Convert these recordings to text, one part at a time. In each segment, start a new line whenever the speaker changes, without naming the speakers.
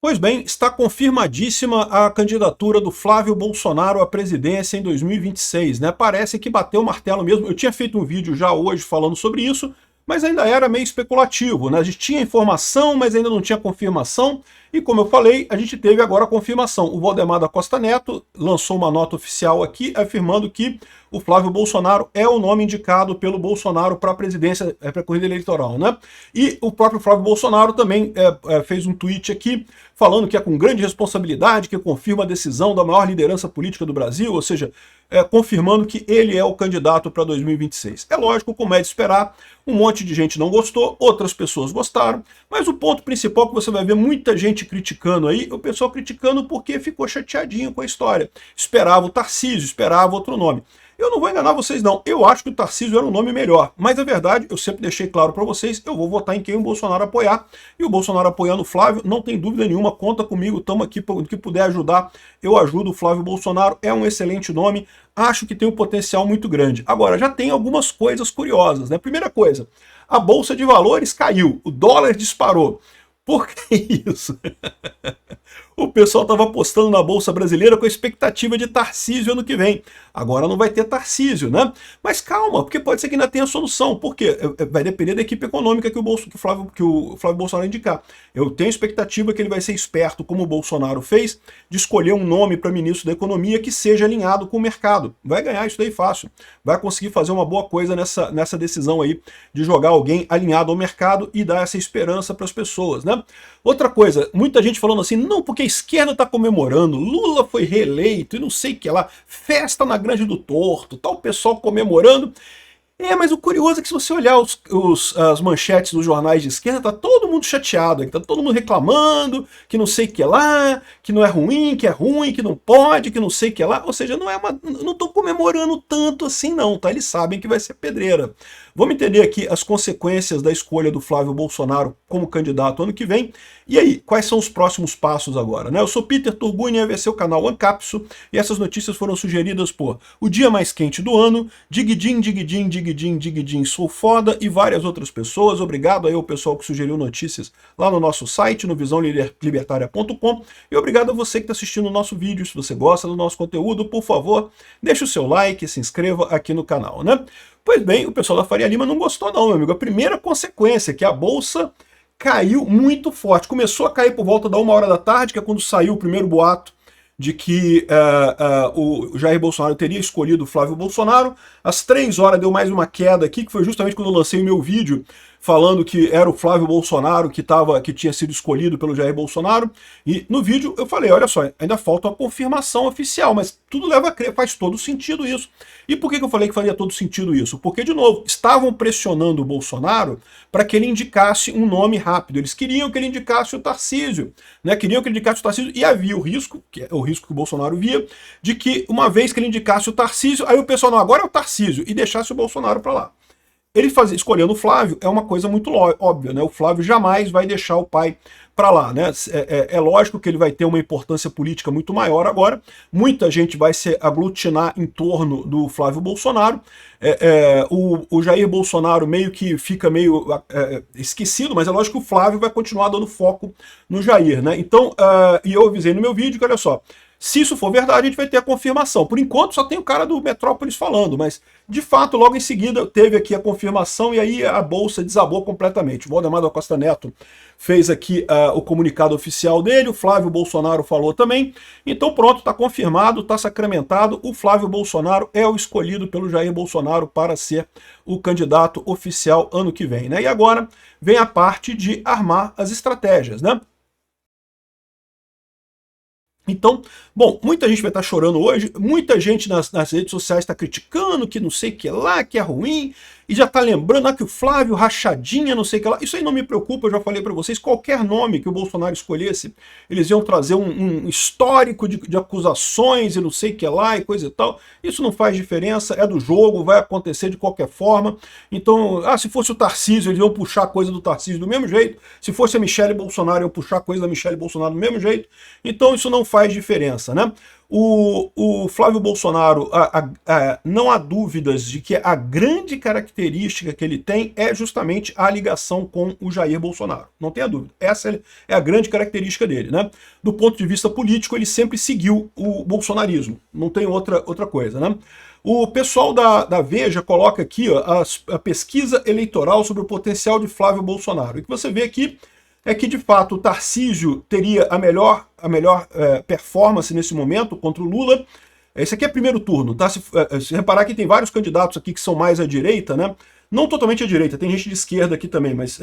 Pois bem, está confirmadíssima a candidatura do Flávio Bolsonaro à presidência em 2026, né? Parece que bateu o martelo mesmo. Eu tinha feito um vídeo já hoje falando sobre isso, mas ainda era meio especulativo, né? A gente tinha informação, mas ainda não tinha confirmação. E como eu falei, a gente teve agora a confirmação. O Valdemar da Costa Neto lançou uma nota oficial aqui afirmando que o Flávio Bolsonaro é o nome indicado pelo Bolsonaro para a presidência, para a corrida eleitoral, né? E o próprio Flávio Bolsonaro também fez um tweet aqui falando que é com grande responsabilidade que confirma a decisão da maior liderança política do Brasil, ou seja, confirmando que ele é o candidato para 2026. É lógico, como é de esperar, um monte de gente não gostou, outras pessoas gostaram, mas o ponto principal que você vai ver muita gente criticando aí, o pessoal criticando porque ficou chateadinho com a história. Esperava o Tarcísio, esperava outro nome. Eu não vou enganar vocês não, eu acho que o Tarcísio era um nome melhor, mas a verdade, eu sempre deixei claro para vocês, eu vou votar em quem o Bolsonaro apoiar, e o Bolsonaro apoiando o Flávio, não tem dúvida nenhuma, conta comigo, estamos aqui para o que puder ajudar, eu ajudo o Flávio Bolsonaro, é um excelente nome, acho que tem um potencial muito grande. Agora, já tem algumas coisas curiosas, né? Primeira coisa, a Bolsa de Valores caiu, o dólar disparou. Por que isso? O pessoal estava apostando na Bolsa Brasileira com a expectativa de Tarcísio ano que vem. Agora não vai ter Tarcísio, né? Mas calma, porque pode ser que ainda tenha solução. Por quê? Vai depender da equipe econômica que o Flávio Bolsonaro indicar. Eu tenho expectativa que ele vai ser esperto, como o Bolsonaro fez, de escolher um nome para ministro da Economia que seja alinhado com o mercado. Vai ganhar isso daí fácil. Vai conseguir fazer uma boa coisa nessa decisão aí de jogar alguém alinhado ao mercado e dar essa esperança para as pessoas, né? Outra coisa, muita gente falando assim, não, porque a esquerda está comemorando, Lula foi reeleito e não sei o que lá, festa na Grande do Torto, tá o pessoal comemorando. Mas o curioso é que se você olhar as manchetes dos jornais de esquerda, tá todo mundo chateado, tá todo mundo reclamando, que não sei o que lá, que não é ruim, que é ruim, que não pode, que não sei o que lá. Ou seja, não estão comemorando tanto assim não, tá? Eles sabem que vai ser pedreira. Vamos entender aqui as consequências da escolha do Flávio Bolsonaro como candidato ano que vem. E aí, quais são os próximos passos agora, né? Eu sou Peter Turguni, esse é o canal Ancapso, e essas notícias foram sugeridas por O Dia Mais Quente do Ano, Digidin, Digidin, Digidin, Digidin, Sou Foda e várias outras pessoas. Obrigado aí ao pessoal que sugeriu notícias lá no nosso site, no visãolibertaria.com, e obrigado a você que está assistindo o nosso vídeo. Se você gosta do nosso conteúdo, por favor, deixe o seu like e se inscreva aqui no canal, né? Pois bem, o pessoal da Faria Lima não gostou não, meu amigo. A primeira consequência é que a Bolsa caiu muito forte. Começou a cair por volta da 1h da tarde, que é quando saiu o primeiro boato de que o Jair Bolsonaro teria escolhido o Flávio Bolsonaro. Às 3h deu mais uma queda aqui, que foi justamente quando eu lancei o meu vídeo falando que era o Flávio Bolsonaro que tinha sido escolhido pelo Jair Bolsonaro. E no vídeo eu falei, olha só, ainda falta uma confirmação oficial, mas tudo leva a crer, faz todo sentido isso. E por que eu falei que faria todo sentido isso? Porque, de novo, estavam pressionando o Bolsonaro para que ele indicasse um nome rápido. Eles queriam que ele indicasse o Tarcísio, né? Queriam que ele indicasse o Tarcísio, e havia o risco, que é o risco que o Bolsonaro via, de que uma vez que ele indicasse o Tarcísio, aí o pessoal, não, agora é o Tarcísio, e deixasse o Bolsonaro para lá. Ele escolhendo o Flávio é uma coisa muito óbvia, né? O Flávio jamais vai deixar o pai para lá, né? É lógico que ele vai ter uma importância política muito maior agora, muita gente vai se aglutinar em torno do Flávio Bolsonaro, o Jair Bolsonaro meio que fica meio esquecido, mas é lógico que o Flávio vai continuar dando foco no Jair, né? Então, e eu avisei no meu vídeo que, olha só, se isso for verdade, a gente vai ter a confirmação. Por enquanto só tem o cara do Metrópolis falando, mas de fato logo em seguida teve aqui a confirmação e aí a Bolsa desabou completamente. O Valdemar da Costa Neto fez aqui o comunicado oficial dele, o Flávio Bolsonaro falou também. Então pronto, está confirmado, está sacramentado, o Flávio Bolsonaro é o escolhido pelo Jair Bolsonaro para ser o candidato oficial ano que vem, né? E agora vem a parte de armar as estratégias, né? Então, bom, muita gente vai estar chorando hoje, muita gente nas redes sociais está criticando que não sei o que lá, que é ruim, e já está lembrando que o Flávio, rachadinha, não sei o que lá. Isso aí não me preocupa, eu já falei para vocês, qualquer nome que o Bolsonaro escolhesse, eles iam trazer um histórico de acusações e não sei o que lá e coisa e tal. Isso não faz diferença, é do jogo, vai acontecer de qualquer forma. Então, se fosse o Tarcísio, eles iam puxar coisa do Tarcísio do mesmo jeito. Se fosse a Michelle Bolsonaro, iam puxar coisa da Michelle Bolsonaro do mesmo jeito. Então, isso não faz diferença, né? O Flávio Bolsonaro, não há dúvidas de que a grande característica que ele tem é justamente a ligação com o Jair Bolsonaro. Não tenha dúvida. Essa é a grande característica dele, né? Do ponto de vista político, ele sempre seguiu o bolsonarismo. Não tem outra coisa, né? O pessoal da Veja coloca aqui ó, a pesquisa eleitoral sobre o potencial de Flávio Bolsonaro. E o que você vê aqui é que, de fato, o Tarcísio teria a melhor performance nesse momento contra o Lula. Esse aqui é primeiro turno, tá? Se reparar que tem vários candidatos aqui que são mais à direita, né? Não totalmente à direita, tem gente de esquerda aqui também, mas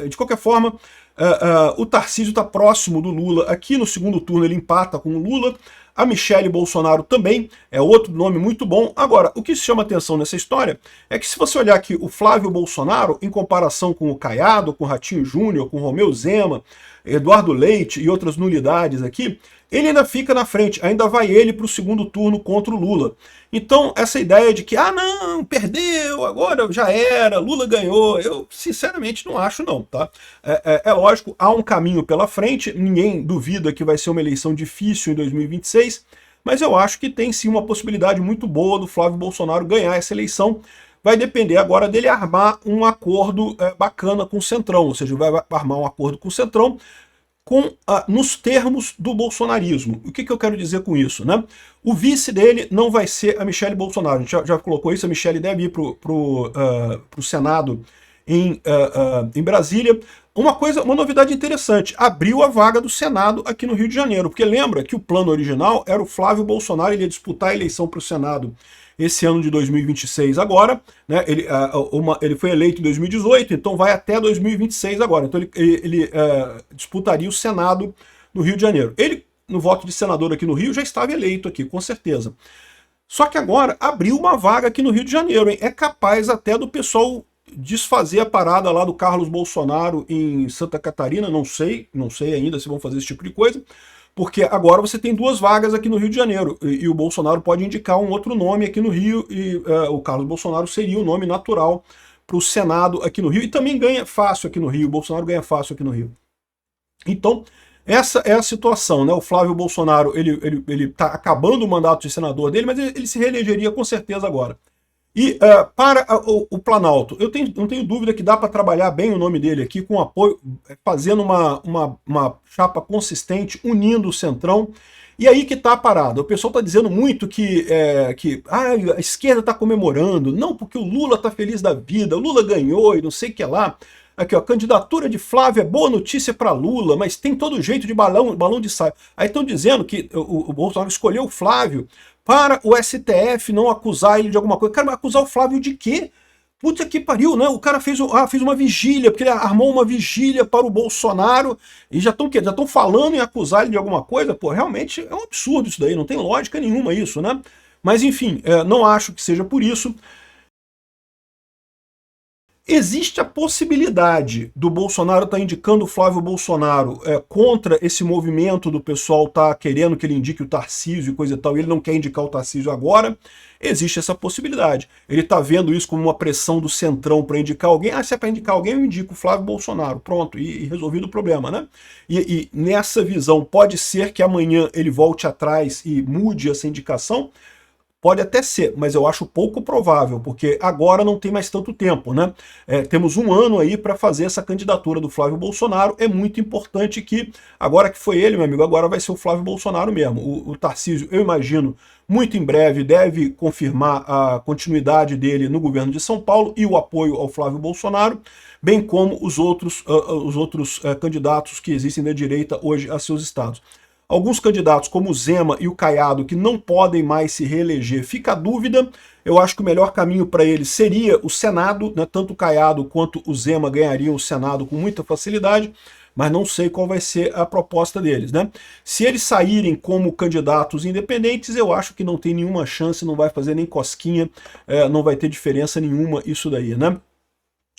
de qualquer forma, o Tarcísio está próximo do Lula. Aqui no segundo turno ele empata com o Lula. A Michele Bolsonaro também é outro nome muito bom. Agora, o que chama atenção nessa história é que se você olhar aqui o Flávio Bolsonaro, em comparação com o Caiado, com o Ratinho Júnior, com o Romeu Zema, Eduardo Leite e outras nulidades aqui, ele ainda fica na frente, ainda vai ele para o segundo turno contra o Lula. Então, essa ideia de que, não, perdeu, agora já era, Lula ganhou, eu sinceramente não acho não, tá? É lógico, há um caminho pela frente, ninguém duvida que vai ser uma eleição difícil em 2026, mas eu acho que tem sim uma possibilidade muito boa do Flávio Bolsonaro ganhar essa eleição. Vai depender agora dele armar um acordo bacana com o Centrão, ou seja, vai armar um acordo com o Centrão nos termos do bolsonarismo. O que eu quero dizer com isso, né? O vice dele não vai ser a Michele Bolsonaro. A gente já colocou isso, a Michele deve ir para o Senado em Brasília. Uma novidade interessante, abriu a vaga do Senado aqui no Rio de Janeiro, porque lembra que o plano original era o Flávio Bolsonaro, ele ia disputar a eleição para o Senado esse ano de 2026 agora, né? Ele foi eleito em 2018, então vai até 2026 agora. Então ele disputaria o Senado no Rio de Janeiro. Ele, no voto de senador aqui no Rio, já estava eleito aqui, com certeza. Só que agora abriu uma vaga aqui no Rio de Janeiro, hein? É capaz até do pessoal desfazer a parada lá do Carlos Bolsonaro em Santa Catarina, não sei ainda se vão fazer esse tipo de coisa, porque agora você tem duas vagas aqui no Rio de Janeiro, e o Bolsonaro pode indicar um outro nome aqui no Rio, e o Carlos Bolsonaro seria o nome natural para o Senado aqui no Rio, e também ganha fácil aqui no Rio, o Bolsonaro ganha fácil aqui no Rio. Então, essa é a situação, né? O Flávio Bolsonaro, ele está acabando o mandato de senador dele, mas ele se reelegeria com certeza agora. E para o Planalto, eu não tenho dúvida que dá para trabalhar bem o nome dele aqui, com apoio, fazendo uma chapa consistente, unindo o Centrão. E aí que está a parada. O pessoal está dizendo muito que a esquerda está comemorando, não, porque o Lula está feliz da vida, o Lula ganhou e não sei o que lá. Aqui, ó, a candidatura de Flávio é boa notícia para Lula, mas tem todo jeito de balão de saio. Aí estão dizendo que o Bolsonaro escolheu o Flávio para o STF não acusar ele de alguma coisa. Cara, mas acusar o Flávio de quê? Puta que pariu, né? O cara fez uma vigília, porque ele armou uma vigília para o Bolsonaro e já estão falando em acusar ele de alguma coisa. Pô, realmente é um absurdo isso daí, não tem lógica nenhuma isso, né? Mas enfim, não acho que seja por isso. Existe a possibilidade do Bolsonaro estar indicando o Flávio Bolsonaro contra esse movimento do pessoal estar querendo que ele indique o Tarcísio e coisa e tal, e ele não quer indicar o Tarcísio agora? Existe essa possibilidade. Ele está vendo isso como uma pressão do Centrão para indicar alguém. Se é para indicar alguém, eu indico o Flávio Bolsonaro. Pronto, e resolvido o problema, né? E nessa visão, pode ser que amanhã ele volte atrás e mude essa indicação? Pode até ser, mas eu acho pouco provável, porque agora não tem mais tanto tempo, né? Temos um ano aí para fazer essa candidatura do Flávio Bolsonaro. É muito importante que, agora que foi ele, meu amigo, agora vai ser o Flávio Bolsonaro mesmo. O Tarcísio, eu imagino, muito em breve deve confirmar a continuidade dele no governo de São Paulo e o apoio ao Flávio Bolsonaro, bem como os outros candidatos que existem da direita hoje a seus estados. Alguns candidatos, como o Zema e o Caiado, que não podem mais se reeleger, fica a dúvida. Eu acho que o melhor caminho para eles seria o Senado, né? Tanto o Caiado quanto o Zema ganhariam o Senado com muita facilidade, mas não sei qual vai ser a proposta deles, né? Se eles saírem como candidatos independentes, eu acho que não tem nenhuma chance, não vai fazer nem cosquinha, não vai ter diferença nenhuma isso daí, né?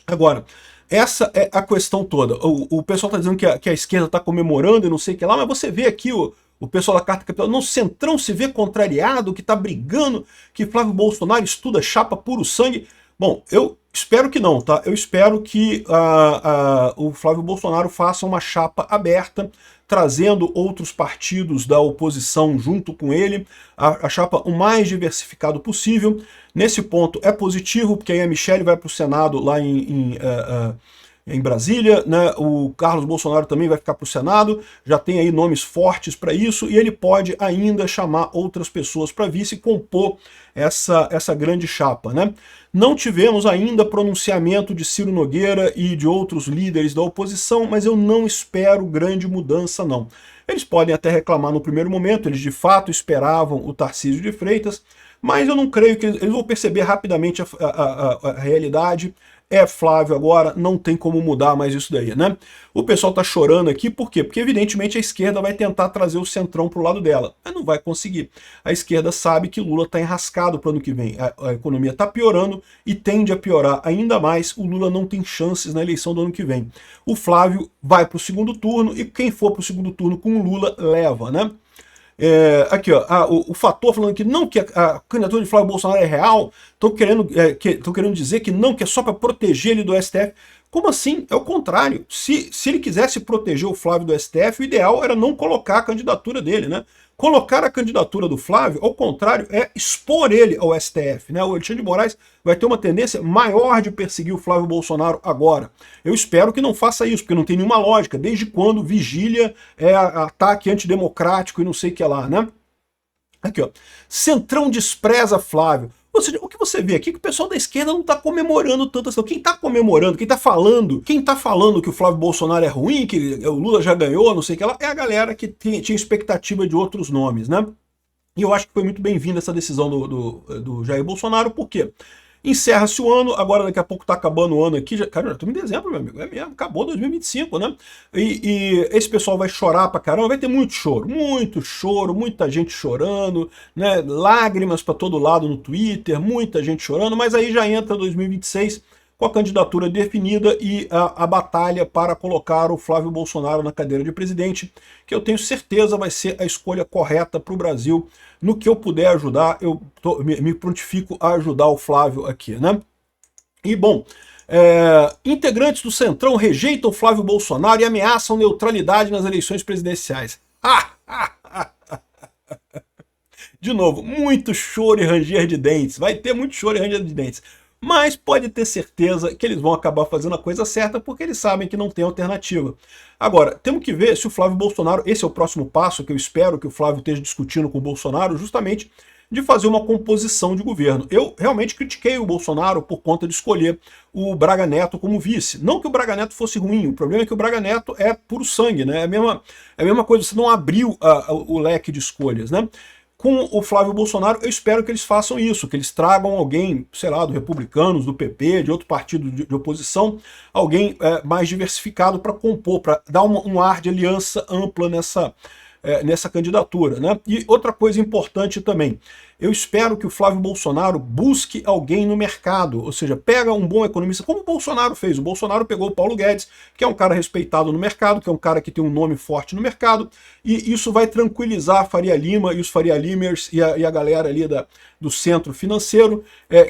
Agora, essa é a questão toda. O pessoal está dizendo que a esquerda está comemorando e não sei o que lá, mas você vê aqui o pessoal da Carta Capital, no Centrão se vê contrariado, que está brigando, que Flávio Bolsonaro estuda chapa puro sangue. Bom, eu espero que não, tá? Eu espero que o Flávio Bolsonaro faça uma chapa aberta, trazendo outros partidos da oposição junto com ele, a chapa o mais diversificado possível. Nesse ponto é positivo, porque aí a Michelle vai para o Senado lá em Brasília, né? O Carlos Bolsonaro também vai ficar para o Senado, já tem aí nomes fortes para isso, e ele pode ainda chamar outras pessoas para vice e compor essa grande chapa, né? Não tivemos ainda pronunciamento de Ciro Nogueira e de outros líderes da oposição, mas eu não espero grande mudança, não. Eles podem até reclamar no primeiro momento, eles de fato esperavam o Tarcísio de Freitas, mas eu não creio que eles vão perceber rapidamente a realidade. É Flávio agora, não tem como mudar mais isso daí, né? O pessoal tá chorando aqui, por quê? Porque evidentemente a esquerda vai tentar trazer o centrão pro lado dela, mas não vai conseguir. A esquerda sabe que Lula tá enrascado pro ano que vem, a economia tá piorando e tende a piorar ainda mais, o Lula não tem chances na eleição do ano que vem. O Flávio vai pro segundo turno e quem for pro segundo turno com o Lula leva, né? Aqui, ó, o Fator falando que não, que a candidatura de Flávio Bolsonaro é real, estão querendo dizer que não, que é só para proteger ele do STF. Como assim? É o contrário. Se ele quisesse proteger o Flávio do STF, o ideal era não colocar a candidatura dele, né? Colocar a candidatura do Flávio, ao contrário, é expor ele ao STF, né? O Alexandre de Moraes vai ter uma tendência maior de perseguir o Flávio Bolsonaro agora. Eu espero que não faça isso, porque não tem nenhuma lógica. Desde quando vigília é ataque antidemocrático e não sei o que lá, né? Aqui, ó. Centrão despreza Flávio. Ou seja, o que você vê aqui é que o pessoal da esquerda não está comemorando tanto assim. Quem está comemorando, quem está falando que o Flávio Bolsonaro é ruim, que o Lula já ganhou, não sei o que lá, é a galera que tinha expectativa de outros nomes, né? E eu acho que foi muito bem-vinda essa decisão do Jair Bolsonaro, por quê? Encerra-se o ano, agora daqui a pouco tá acabando o ano aqui, cara, já estamos em dezembro, meu amigo, é mesmo, acabou 2025, né? E esse pessoal vai chorar pra caramba, vai ter muito choro, muita gente chorando, né? Lágrimas pra todo lado no Twitter, muita gente chorando, mas aí já entra 2026 com a candidatura definida e a batalha para colocar o Flávio Bolsonaro na cadeira de presidente, que eu tenho certeza vai ser a escolha correta para o Brasil. No que eu puder ajudar, eu me prontifico a ajudar o Flávio aqui, né? E bom, integrantes do Centrão rejeitam Flávio Bolsonaro e ameaçam neutralidade nas eleições presidenciais. De novo, muito choro e ranger de dentes. Vai ter muito choro e ranger de dentes. Mas pode ter certeza que eles vão acabar fazendo a coisa certa porque eles sabem que não tem alternativa. Agora, temos que ver se o Flávio Bolsonaro, esse é o próximo passo que eu espero que o Flávio esteja discutindo com o Bolsonaro, justamente de fazer uma composição de governo. Eu realmente critiquei o Bolsonaro por conta de escolher o Braga Neto como vice. Não que o Braga Neto fosse ruim, o problema é que o Braga Neto é puro sangue, né? É a mesma coisa, você não abriu o leque de escolhas, né? Com o Flávio Bolsonaro, eu espero que eles façam isso, que eles tragam alguém, sei lá, do Republicanos, do PP, de outro partido de oposição, alguém mais diversificado para compor, para dar um ar de aliança ampla nessa candidatura, né? E outra coisa importante também, eu espero que o Flávio Bolsonaro busque alguém no mercado, ou seja, pega um bom economista, como o Bolsonaro fez. O Bolsonaro pegou o Paulo Guedes, que é um cara respeitado no mercado, que é um cara que tem um nome forte no mercado, e isso vai tranquilizar a Faria Lima e os Faria Limers e a galera ali do centro financeiro,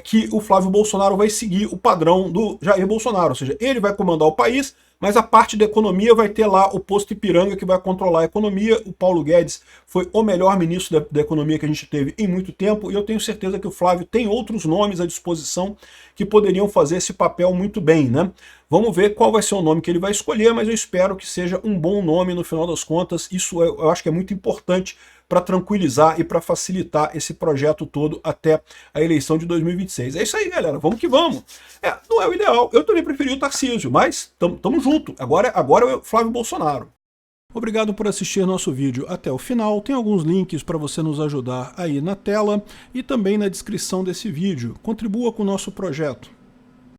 que o Flávio Bolsonaro vai seguir o padrão do Jair Bolsonaro, ou seja, ele vai comandar o país, mas a parte da economia vai ter lá o posto Ipiranga que vai controlar a economia. O Paulo Guedes foi o melhor ministro da economia que a gente teve em muito tempo, e eu tenho certeza que o Flávio tem outros nomes à disposição que poderiam fazer esse papel muito bem, né? Vamos ver qual vai ser o nome que ele vai escolher, mas eu espero que seja um bom nome no final das contas. Isso eu acho que é muito importante para tranquilizar e para facilitar esse projeto todo até a eleição de 2026. É isso aí, galera. Vamos que vamos. Não é o ideal. Eu também preferi o Tarcísio, mas tamo junto. Agora é o Flávio Bolsonaro. Obrigado por assistir nosso vídeo até o final. Tem alguns links para você nos ajudar aí na tela e também na descrição desse vídeo. Contribua com o nosso projeto.